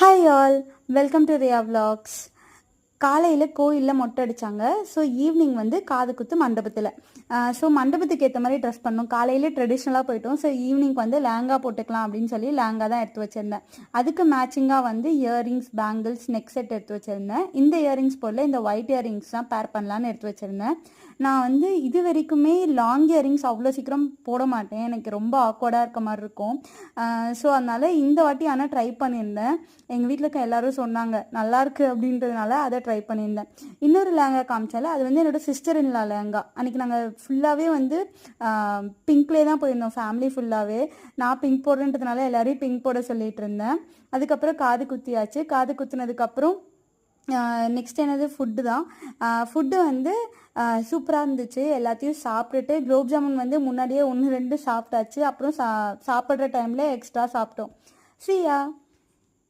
Hi all, welcome to Riya vlogs. காலையில் கோயிலில் மொட்டை அடித்தாங்க. ஸோ ஈவினிங் வந்து காது குத்து மண்டபத்தில். ஸோ மண்டபத்துக்கு ஏற்ற மாதிரி ட்ரெஸ் பண்ணோம். காலையில் ட்ரெடிஷ்னலாக போயிட்டோம். ஸோ ஈவினிங் வந்து லேங்கா போட்டுக்கலாம் அப்படின்னு சொல்லி லேங்கா தான் எடுத்து வச்சுருந்தேன். அதுக்கு மேட்சிங்காக வந்து இயரிங்ஸ், பேங்கிள்ஸ், நெக் செட் எடுத்து வச்சுருந்தேன். இந்த இயரிங்ஸ் போடல, இந்த ஒயிட் இயரிங்ஸ் தான் பேர் பண்ணலான்னு எடுத்து வச்சுருந்தேன். நான் வந்து இது வரைக்குமே லாங் இயரிங்ஸ் அவ்வளோ சீக்கிரம் போட மாட்டேன். எனக்கு ரொம்ப ஆக்வர்டாக இருக்க மாதிரி இருக்கும். ஸோ அதனால் இந்த வாட்டி ஆனால் ட்ரை பண்ணியிருந்தேன். எங்கள் வீட்டில் இருக்க எல்லோரும் சொன்னாங்க நல்லாயிருக்கு அப்படின்றதுனால அதை ட்ரை பண்ணியிருந்தேன். இன்னொரு லேங்கா காமிச்சால அது வந்து என்னோடய சிஸ்டர் இன்லா லேங்கா. அன்றைக்கி நாங்கள் ஃபுல்லாகவே வந்து பிங்க்லேயே தான் போயிருந்தோம், ஃபேமிலி ஃபுல்லாகவே. நான் பிங்க் போடுறேன்றதுனால எல்லோரையும் பிங்க் போட சொல்லிகிட்டு இருந்தேன். அதுக்கப்புறம் காது குத்தியாச்சு. காது குத்துனதுக்கப்புறம் நெக்ஸ்ட் என்னது ஃபுட்டு தான். ஃபுட்டு வந்து சூப்பராக இருந்துச்சு. எல்லாத்தையும் சாப்பிட்டுட்டு குலோப் ஜாமுன் வந்து முன்னாடியே 1-2 சாப்பிட்டாச்சு. அப்புறம் சாப்பிட்ற டைமில் எக்ஸ்ட்ரா சாப்பிட்டோம். சியா.